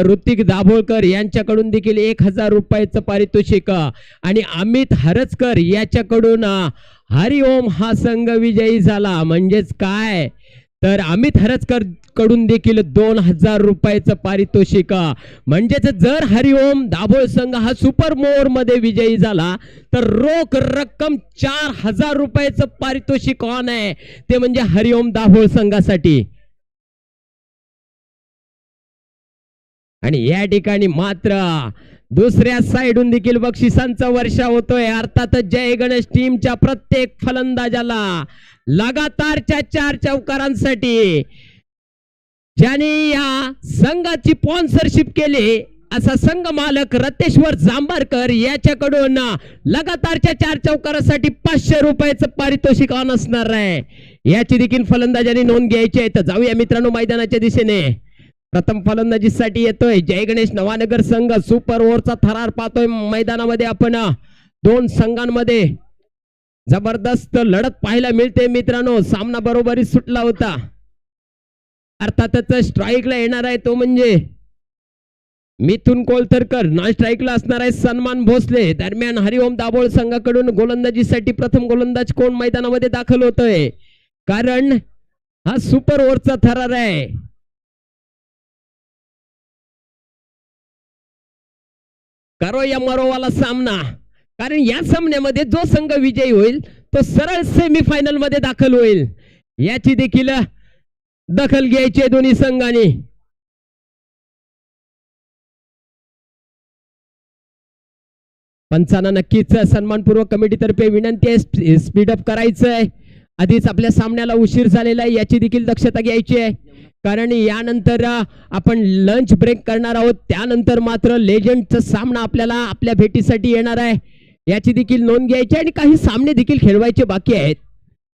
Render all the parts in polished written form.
ऋतिक दाभोळकर यांच्याकडून देखील 1000 रुपयाचं पारितोषिक आणि अमित हरचकर याच्याकडून हरिओम हा संघ विजयी झाला. म्हणजेच काय तर अमित हरचकर कडून देखील 2000 रुपयाचं पारितोषिक. म्हणजेच जर हरिओम दाभोळ संघ हा सुपर मोर मध्ये विजयी झाला तर रोख रक्कम 4000 रुपयाचं पारितोषिक ऑन आहे, ते म्हणजे हरिओम दाभोळ संघासाठी. आणि या ठिकाणी मात्र दुसऱ्या साइडून देखील बक्षिसांचा वर्षा होतोय. अर्थातच जय गणेश टीमच्या प्रत्येक फलंदाजाला लगातारच्या 4 चौकारांसाठी ज्याने या संघाची स्पॉन्सरशिप केली असा संघ मालक रतेश्वर जांभरकर याच्याकडून लगातारच्या 4 चौकारासाठी 500 रुपयाचं पारितोषिक ऑन असणार आहे. याची देखील फलंदाजांनी नोंद घ्यायची आहे. तर जाऊया मित्रांनो मैदानाच्या दिशेने. प्रथम फलंदाजीसाठी येतोय जय गणेश नवानगर संघ. सुपर ओव्हरचा थरार पाहतोय मैदानामध्ये आपण. 2 संघांमध्ये जबरदस्त लढत पाहायला मिळते मित्रांनो. सामना बरोबरीत सुटला होता. अर्थातच स्ट्राईकला येणार आहे तो म्हणजे मिथुन कोलथरकर. नॉन स्ट्राईकला असणार आहे सन्मान भोसले. दरम्यान हरिओम दाभोळ संघाकडून गोलंदाजीसाठी प्रथम गोलंदाज कोण मैदानामध्ये दाखल होतोय, कारण हा सुपर ओव्हरचा थरार आहे. करो या मरोवाला सामना, कारण या सामन्यामध्ये जो संघ विजयी होईल तो सरळ सेमीफायनल मध्ये दाखल होईल. याची देखील दखल घ्यायची आहे दोन्ही संघांनी. पंचांना नक्कीच सन्मानपूर्वक कमिटीतर्फे विनंती आहे स्पीडअप करायचंय. आधीच आपल्या सामन्याला उशीर झालेला आहे, याची देखील दक्षता घ्यायची आहे, कारण यानंतर आपण लंच ब्रेक करणार आहोत. त्यानंतर मात्र लेजंडचा सामना आपल्याला आपल्या भेटीसाठी येणार आहे, याची देखील नोंद घ्यायची आणि काही सामने देखील खेळवायचे बाकी आहेत,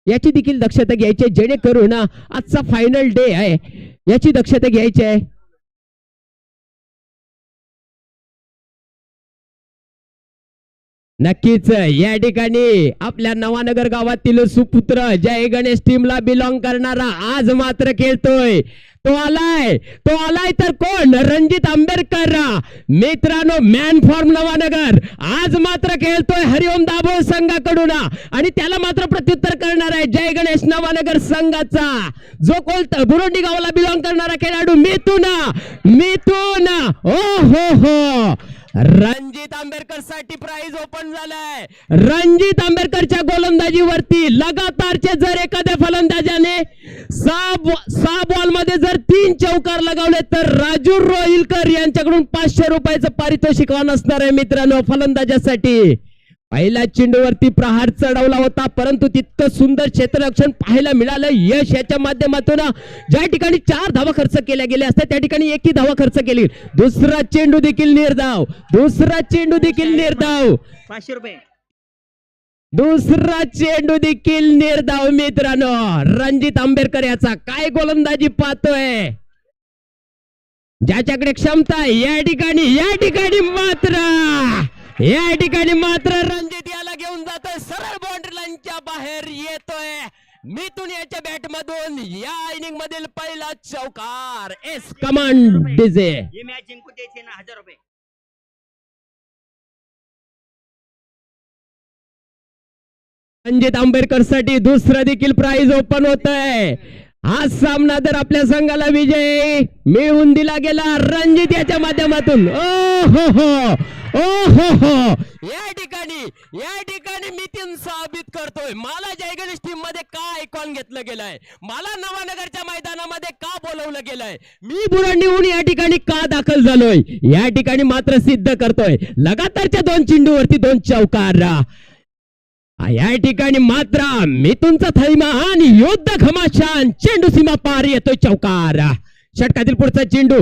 याची देखील दक्षता घ्यायची आहे. जेणेकरून आजचा फायनल डे आहे, याची दक्षता घ्यायची आहे. नक्कीच या ठिकाणी आपल्या नवानगर गावातील सुपुत्र जय गणेश टीमला बिलॉंग करणारा आज मात्र खेळतोय. तो आलाय तर कोण, रणजित आंबेडकर मित्रांनो, मॅन फॉर्म नवानगर आज मात्र खेळतोय हरिओम दाभोळ संघाकडून आणि त्याला मात्र प्रत्युत्तर करणार आहे जय गणेश नवानगर संघाचा जो बुरुंडी गावाला बिलॉंग करणारा खेळाडू मिथुन ओ हो रणजित आंबेडकर साठी प्राइज ओपन झालाय. रणजित आंबेडकरच्या गोलंदाजीवरती लगातारचे जर एखाद्या फलंदाजाने 6 बॉल मध्ये जर 3 चौकार लगावले तर राजू रोहिलकर यांच्याकडून 500 रुपयाचं पारितोषिक असणार आहे मित्रांनो फलंदाजासाठी. पहिल्या चेंडूवरती प्रहार चढवला होता, परंतु तितकं सुंदर क्षेत्ररक्षण पाहायला मिळालं. यश याच्या माध्यमातून ज्या ठिकाणी 4 धावा खर्च केल्या गेल्या असतात त्या ठिकाणी 1 धावा खर्च केली. दुसरा चेंडू देखील निर्धाव, 500 रुपये. दुसरा चेंडू देखील निर्धाव मित्रांनो. रणजित आंबेडकर याचा काय गोलंदाजी पाहतोय, ज्याच्याकडे क्षमता आहे. या ठिकाणी मात्र रणजित याला घेऊन जातोय, सरळ बाउंड्री लाईनच्या बाहेर येतोय. मिथुन याच्या बॅट मधून या इनिंग मधील पहिला चौकार. S command DJ. ये मॅच जिंकू द्यायचे ना 1000 रुपये. रणजित आंबेडकर साठी दुसरा देखील प्राइज ओपन होत आहे. हा सामना जर आपल्या संघाला विजय मिळवून दिला गेला रणजित याच्या माध्यमातून, या ठिकाणी मिथुन साबित करतोय मला जय गणेश टीम मध्ये का आयकॉन घेतलं गेलंय, मला नवानगरच्या मैदानामध्ये का बोलवलं गेलंय, मी बुरांडीहून या ठिकाणी का दाखल झालोय, या ठिकाणी मात्र सिद्ध करतोय. लगातारच्या 2 चेंडूवरती 2 चौकार. या ठिकाणी मात्र मिथुनचा थैमान योद्धा घमाशान चेंडू सीमा पार येतोय चौकार. षटकातील पुढचा चेंडू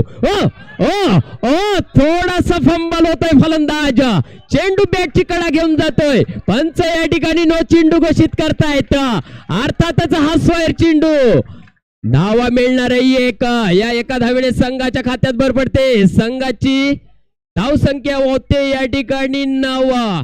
थोडासा फंबल होतोय फलंदाज. चेंडू बॅटची कडा घेऊन जातोय. पंच या ठिकाणी नो चेंडू घोषित करतायत. अर्थातच हा स्क्वेअर चेंडू. धावा मिळणार आहे या एका धावेने संघाच्या खात्यात भर पडते. संघाची धावसंख्या होते या ठिकाणी 9.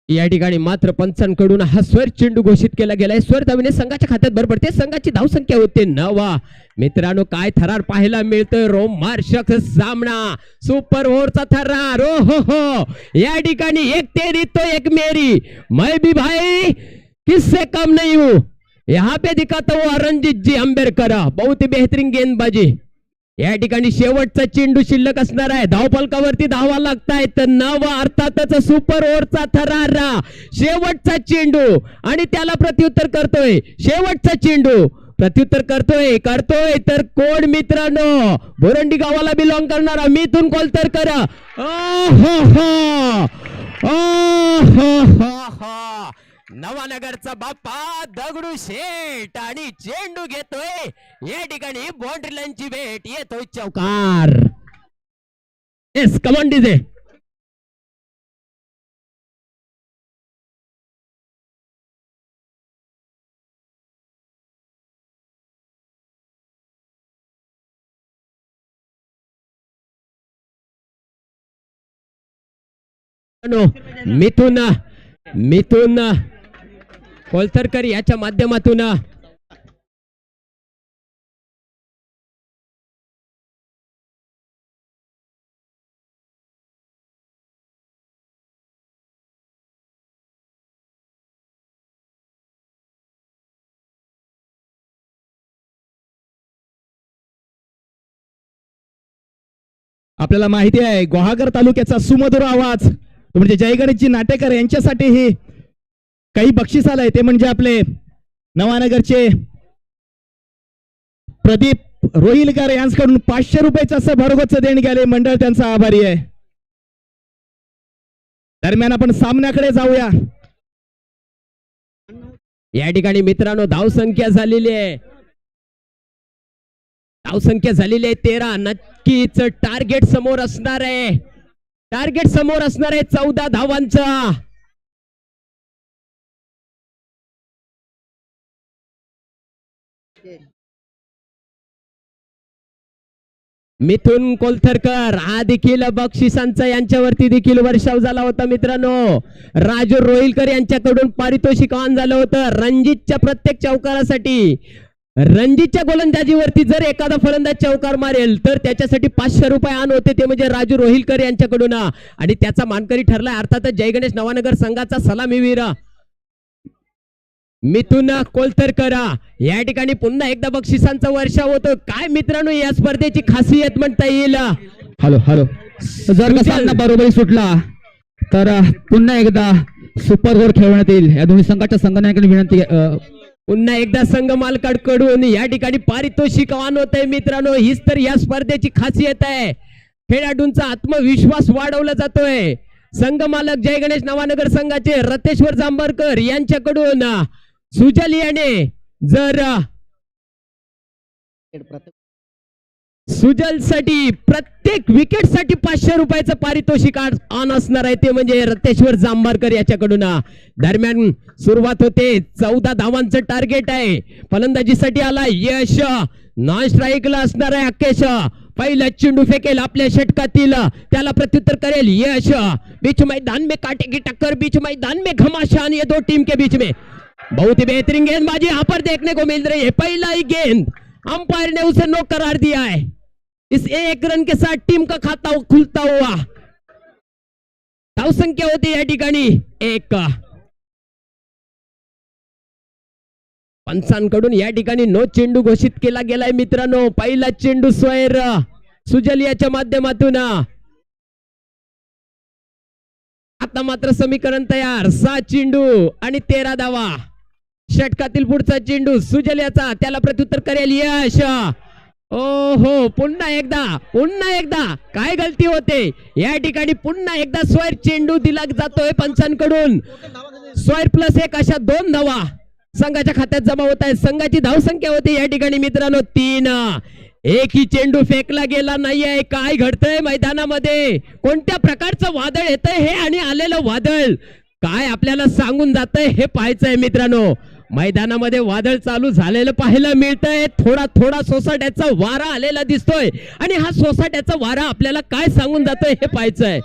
या ठिकाणी मात्र पंचांकडून हा स्वर चेंडू घोषित केला गेलाय. स्वर धावणे संघाच्या खात्यात भर पडते. संघाची धावसंख्या होते 9. मित्रांनो काय थरार पाहायला मिळतोय. रोमांचक सामना, सुपर ओव्हरचा थरार. ओ हो, या ठिकाणी एक तेरी तो एक मेरी, मैं भी भाई किससे कम नहीं हूं, यहाँ पे दिखाता हुआ रणजीत जी अंबेडकर. बहुत ही बेहतरीन गेंदबाजी. या ठिकाणी शेवटचा चेंडू शिल्लक असणार आहे. धावफलकावरती धावा लागतायत 9. अर्थातच सुपर ओव्हरचा थरार, शेवटचा चेंडू आणि त्याला प्रत्युत्तर करतोय. शेवटचा चेंडू प्रत्युत्तर करतोय तर कोण मित्रांनो, बोरंडी गावाला बिलॉंग करणारा मिथुन कोलतरकर. नवानगरचा बाप्पा दगडू शेठ आणि चेंडू घेतोय. या ठिकाणी बाउंड्री लाईनची भेट येतोय चौकार. Yes come on DJ. Mithun Koltarkar याच्या माध्यमातून आपल्याला माहिती आहे गुहागर तालुक्याचा सुमधुर आवाज म्हणजे जयगणेशजी नाटेकर यांच्यासाठी ही काही बक्षीस आलंय. ते म्हणजे आपले नवानगरचे प्रदीप रोहिलकर यांच्याकडून 500 रुपयाचं असं भरघोस देणगी आले. मंडळ त्यांचा आभारी आहे. दरम्यान आपण सामन्याकडे जाऊया. या ठिकाणी मित्रांनो धावसंख्या झालेली आहे. 13. नक्कीच टार्गेट समोर असणार आहे. 14 धावांचा. मिथुन कोलतरकर हा देखील बक्षिसांचा यांच्यावरती देखील वर्षाव झाला होता मित्रांनो. राजू रोहिलकर यांच्याकडून पारितोषिक ऑन झालं होतं. रणजितच्या प्रत्येक चौकारासाठी, रणजितच्या गोलंदाजीवरती जर एखादा फलंदाज चौकार मारेल तर त्याच्यासाठी 500 रुपये आण होते. ते म्हणजे राजू रोहिलकर यांच्याकडून आणि त्याचा मानकरी ठरलाय अर्थातच जयगणेश नवानगर संघाचा सलामीवीर मिथुन कोलतरकर. या ठिकाणी पुन्हा एकदा बक्षिसांचा वर्षाव होतो. काय मित्रांनो या स्पर्धेची खासियत म्हणता येईल. हॅलो जर का सामना बरोबरी सुटला तर पुन्हा एकदा सुपर ओव्हर खेळवण्यात येईल. या दोन्ही संघाच्या संघटनांकडे विनंती. पुन्हा एकदा संघ मालकांकडून या ठिकाणी पारितोषिक ऑन होत आहे मित्रांनो. हीच तर या स्पर्धेची खासियत आहे. खेळाडूंचा आत्मविश्वास वाढवला जातोय. संघ मालक जय गणेश नवानगर संघाचे रतेश्वर जांभरकर यांच्याकडून सुजल याने जर सुजल साठी प्रत्येक विकेट साठी 500 रुपयाचं पारितोषिक ऑन असणार आहे. ते म्हणजे रतेश्वर जांभरकर याच्याकडून. दरम्यान सुरुवात होते. 14 धावांचं टार्गेट आहे. फलंदाजीसाठी आला यश. नॉन स्ट्राईकला असणार आहे अकेश. पहिला चेंडू फेकेल आपल्या षटकातील, त्याला प्रत्युत्तर करेल यश. बीच मैदान में काटे की टक्कर, बीच मैदान में घमासान, ये दो टीम के बीच में बहुत ही बेहतरीन गेंदबाजी यहाँ पर देखने को मिल रही है. पहला ही गेंद अंपायर ने उसे नो करार दिया है. इस 1 रन के साथ टीम का खाता खुलता हुआ. धावसंख्या होती या ठिकाणी 1. पंचांकडून या ठिकाणी नो चेंडू घोषित केला गेलाय मित्रांनो. पहिला चेंडू स्वैर सुजल याच्या माध्यमातून. आता मात्र समीकरण तयार. 6 चेंडू आणि 13 धावा. षटकातील पुढचा चेंडू सुजल याचा, त्याला प्रत्युत्तर करेल यश. ओहो पुन्हा एकदा काय गलती होते या ठिकाणी. पुन्हा एकदा स्वैर चेंडू दिला जातोय पंचांकडून. स्वैर +1 अशा 2 धावा संघाच्या खात्यात जमा होत आहेत. संघाची धावसंख्या होती या ठिकाणी मित्रांनो 3. एकही चेंडू फेकला गेला नाहीये. काय घडतंय मैदानामध्ये, कोणत्या प्रकारचं वादळ येतंय हे आणि आलेलं वादळ काय आपल्याला सांगून जातंय हे पाहायचंय मित्रांनो. मैदानामध्ये वादळ चालू झालेलं पाहायला मिळतंय. थोडा सोसाट्याचा वारा आलेला दिसतोय आणि हा सोसाट्याचा वारा आपल्याला काय सांगून जातोय हे पाहायचंय.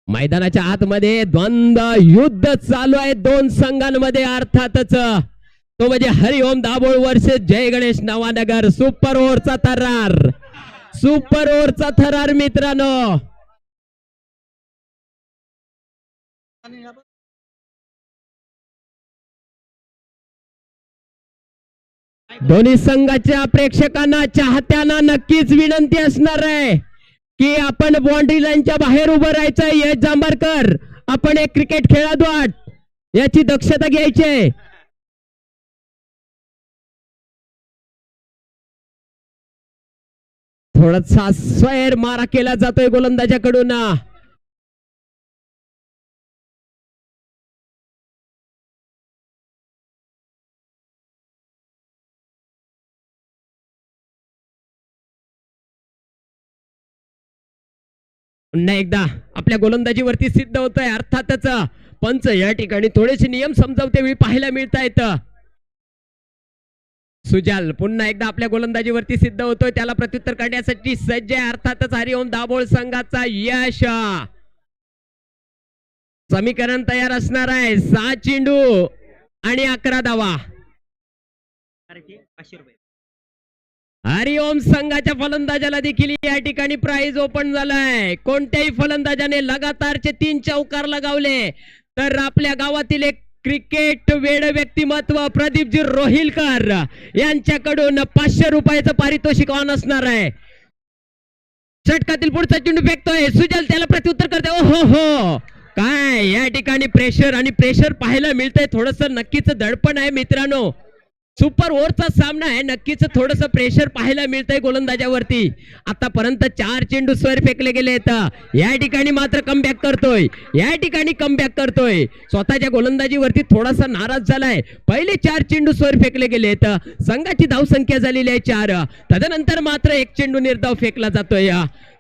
मैदानाच्या आतमध्ये द्वंद्व युद्ध चालू आहे दोन संघांमध्ये अर्थातच तो म्हणजे हरिओम दाभोळ वर्सेस जय गणेश नवानगर. सुपर ओव्हरचा थरार, सुपर ओव्हरचा थरार मित्रांनो. दोन्ही संघाच्या प्रेक्षकांना चाहत्यांना नक्कीच विनंती असणार आहे की आपण बाउंड्री लाईनच्या बाहेर उभं राहायचंय. यश जांभरकर, आपण एक क्रिकेट खेळाडू आहात, याची दक्षता घ्यायची आहे. थोडासा स्वैर मारा केला जातोय गोलंदाजाकडून. पुन्हा एकदा आपल्या गोलंदाजीवरती सिद्ध होत आहे. अर्थातच पंच या ठिकाणी थोडेसे नियम समजावते वेळी पाहायला मिळत आहेत. सुजाल पुन्हा एकदा आपल्या गोलंदाजीवरती सिद्ध होतोय, त्याला प्रत्युत्तर करण्यासाठी सज्ज आहे. अर्थातच हरिओम दाभोळ संघाचा यश. समीकरण तयार असणार आहे. 6 चेंडू आणि 11 धावा. 500 रुपये. हरिओम संघाच्या फलंदाजाला देखील या ठिकाणी प्राइज ओपन झालाय. कोणत्याही फलंदाजाने लगातारचे 3 चौकार लगावले तर आपल्या गावातील एक क्रिकेट वेड व्यक्तिमत्व प्रदीपजी रोहिलकर यांच्याकडून 500 रुपयाचं पारितोषिक ऑन असणार आहे. षटकातील पुढचा चेंडू फेकतोय सुजल, त्याला प्रत्युत्तर करते. ओ हो, काय या ठिकाणी प्रेशर आणि प्रेशर पाहायला मिळतंय. थोडस नक्कीच दडपण आहे मित्रांनो. सुपर ओव्हरचा सामना आहे, नक्कीच थोडस प्रेशर पाहायला मिळतंय गोलंदाजावरती. आतापर्यंत 4 चेंडू स्वर फेकले गेलेत. या ठिकाणी मात्र कमबॅक करतोय, या ठिकाणी कमबॅक करतोय. स्वतःच्या गोलंदाजीवरती थोडासा नाराज झालाय. पहिले 4 चेंडू स्वर फेकले गेलेत, संघाची धावसंख्या झालेली आहे 4. तदनंतर मात्र 1 चेंडू निर्धाव फेकला जातोय.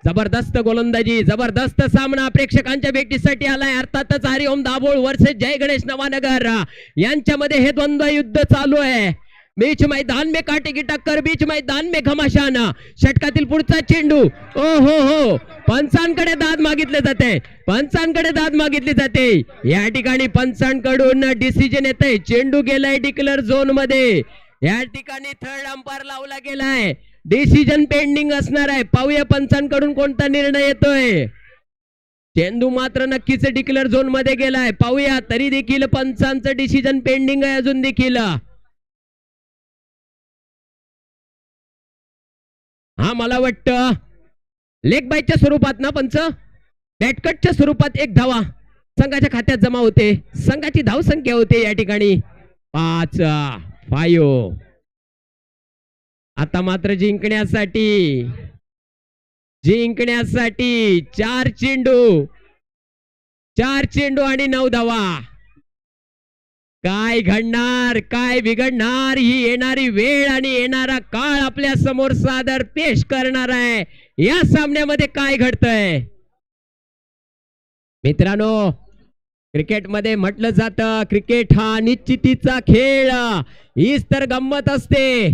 जबरदस्त गोलंदाजी, जबरदस्त सामना प्रेक्षकांच्या भेटीसाठी आलाय. अर्थातच हरिओम दाभोळ वर्सेस जय गणेश नवानगर यांच्यामध्ये हे द्वंद्व युद्ध चालू आहे. बीच मैदान में काटे की टक्कर, बीच मैदान में घमासान. षटकातील पुढचा चेंडू. ओ हो, पंचांकडे दाद मागितले जाते, पंचांकडे दाद मागितली जाते. या ठिकाणी पंचांकडून डिसिजन येतंय. चेंडू गेलाय डिक्लेअर झोन मध्ये. या ठिकाणी थर्ड अंपायर लावला गेलाय. डिसिजन पेंडिंग असणार आहे. पाहूया पंचांकडून कोणता निर्णय येतोय. चेंडू मात्र नक्कीच डिक्लेअर झोन मध्ये गेलाय. पाहूया, तरी देखील पंचांचं डिसिजन पेंडिंग आहे अजून देखील. हा, मला वाटतं लेग बायच्या स्वरूपात ना पंच, बॅटकटच्या स्वरूपात 1 धावा संघाच्या खात्यात जमा होते. संघाची धावसंख्या होते या ठिकाणी 5. आता मात्र जिंकण्यासाठी 4 चेंडू आणि 9 धावा. काय घडणार, काय बिघडणार, ही येणारी वेळ आणि येणारा काळ आपल्या समोर सादर पेश करणार आहे. या सामन्यामध्ये काय घडतंय मित्रांनो. क्रिकेटमध्ये म्हटलं जातं क्रिकेट हा निश्चितीचा खेळ. हीच तर गंमत असते.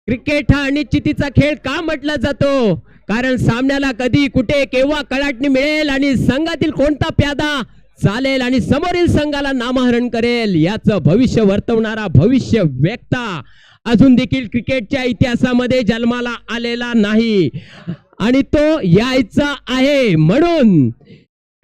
क्रिकेट हा निश्चितीचा खेळ का म्हटला जातो, कारण सामन्याला कधी कुठे केव्हा कलाटणी मिळेल आणि संघातील कोणता प्यादा चालेल आणि समोरील संघाला नामहरण करेल याचं भविष्य वर्तवणारा भविष्य वेत्ता अजून देखील क्रिकेटच्या इतिहासामध्ये जन्माला आलेला नाही आणि तो यायचा आहे. म्हणून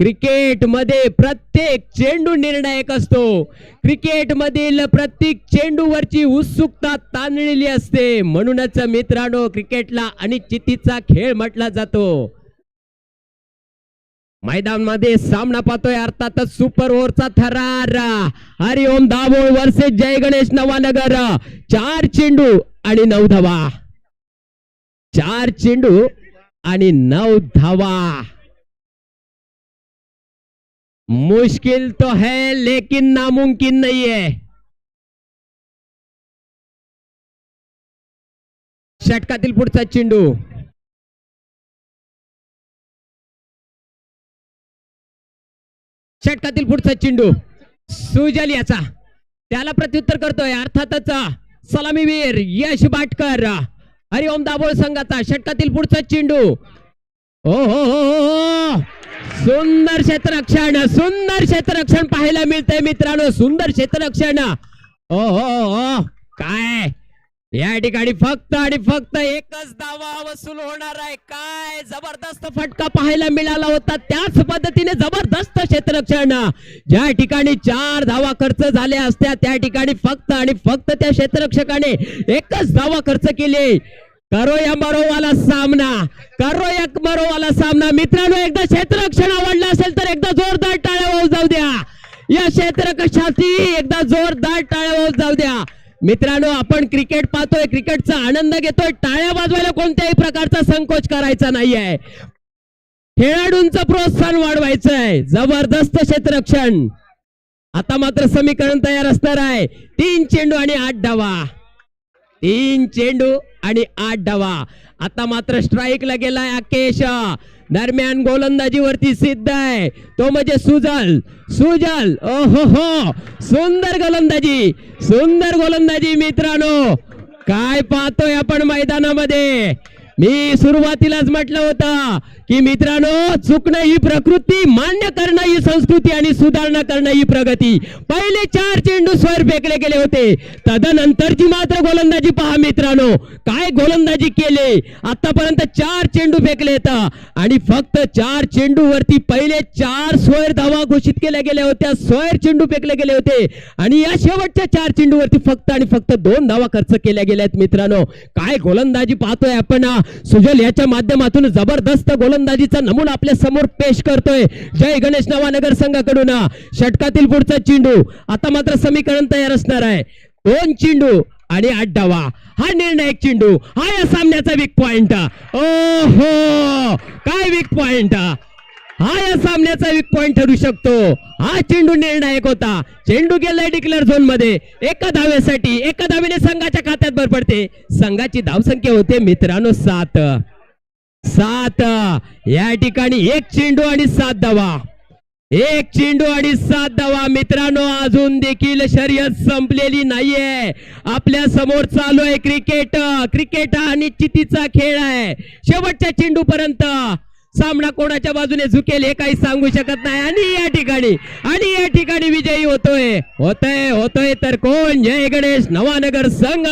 क्रिकेटमध्ये प्रत्येक चेंडू निर्णायक असतो. क्रिकेटमधील प्रत्येक चेंडूवरची उत्सुकता ताणलेली असते. म्हणूनच मित्रांनो, क्रिकेटला अनिश्चितीचा खेळ म्हटला जातो. मैदानामध्ये सामना पाहतोय. अर्थातच सुपर ओव्हरचा थरार. हरिओम दाभोळ वर्सेस जय गणेश नवानगर. 4 चेंडू आणि 9 धावा. 4 चेंडू आणि 9 धावा. मुश्किल तो है लेकिन नामुमकिन नहीं है. षटकातील पुढचा चेंडू. षटकातील पुढचा चेंडू सुजल याचा, त्याला प्रत्युत्तर करतोय अर्थातच सलामीवीर यश बाटकर हरिओम दाभोळ संघाचा. षटकातील पुढचा चेंडू. ओ हो, सुंदर क्षेत्ररक्षण पाहायला मिळतंय मित्रांनो. सुंदर क्षेत्ररक्षण. ओ हो हो काय या ठिकाणी फक्त आणि फक्त एकच धावा वसूल होणार आहे. काय जबरदस्त फटका पाहायला मिळाला होता. त्याच पद्धतीने जबरदस्त क्षेत्ररक्षण. ज्या ठिकाणी 4 धावा खर्च झाल्या असत्या त्या ठिकाणी फक्त आणि फक्त त्या क्षेत्ररक्षकाने एकच धावा खर्च केली. करो या मरोवाला सामना मित्रांनो. एकदा क्षेत्ररक्षण आवडलं असेल तर एकदा जोरदार टाळ्या वाजवून जाऊ द्या. या क्षेत्ररक्षकासाठी एकदा जोरदार टाळ्या वाजवून जाऊ द्या मित्रांनो. आपण क्रिकेट पाहतोय, क्रिकेटचा आनंद घेतोय. टाळ्या वाजवायला कोणत्याही प्रकारचा संकोच करायचा नाहीये. खेळाडूंचं प्रोत्साहन वाढवायचं आहे. जबरदस्त क्षेत्ररक्षण. आता मात्र समीकरण तयार असणार आहे. 3 चेंडू आणि 8 धावा. 3 चेंडू आणि 8 धावा. आता मात्र स्ट्राईकला गेलाय आकेश. दरम्यान गोलंदाजीवरती सिद्ध आहे तो म्हणजे सुजल. ओहो हो सुंदर गोलंदाजी मित्रांनो. काय पाहतोय आपण मैदानामध्ये. मी सुरुवातीलाच म्हटलं होतं की मित्रांनो चुकणं ही प्रकृती, मान्य करणं ही संस्कृती आणि सुधारणा करणं ही प्रगती. पहिले 4 चेंडू स्वर फेकले गेले होते. तदनंतरची मात्र गोलंदाजी पहा मित्रांनो. काय गोलंदाजी केले. आतापर्यंत 4 चेंडू फेकले आणि फक्त 4 चेंडू वरती पहिले 4 स्वर धावा घोषित केल्या गेल्या होत्या. स्वर चेंडू फेकले गेले होते आणि या शेवटच्या 4 चेंडू वरती फक्त आणि फक्त 2 धावा खर्च केल्या गेल्या आहेत मित्रांनो. काय गोलंदाजी पाहतोय आपण. सुजल याच्या माध्यमातून जबरदस्त गोलंदाजीचा नमुना आपल्या समोर पेश करतोय जय गणेश नवानगर संघाकडून. षटकातील पुढचा चेंडू. आता मात्र समीकरण तयार असणार आहे. 2 चेंडू आणि 8 धावा. हा निर्णायक चेंडू. हा या सामन्याचा वीक पॉइंट. ओहो काय वीक पॉइंट. हा या सामन्याचा वीक पॉइंट ठरू शकतो. हा चेंडू निर्णायक होता. चेंडू गेलाय डिक्लेअर झोन मध्ये. एका धावेने संघाच्या खात्यात भर पडते. संघाची धावसंख्या होते मित्रांनो 7. या ठिकाणी 1 चेंडू आणि 7 धावा. 1 चेंडू आणि 7 धावा मित्रांनो. अजून देखील शर्यत संपलेली नाहीये. आपल्या समोर चालू आहे क्रिकेट हा निश्चितीचा खेळ आहे. शेवटच्या चेंडू पर्यंत सामना कोणाच्या बाजूने झुकेल हे काही सांगू शकत नाही. आणि या ठिकाणी विजयी होतोय तर कोण. जय गणेश नवानगर संघ.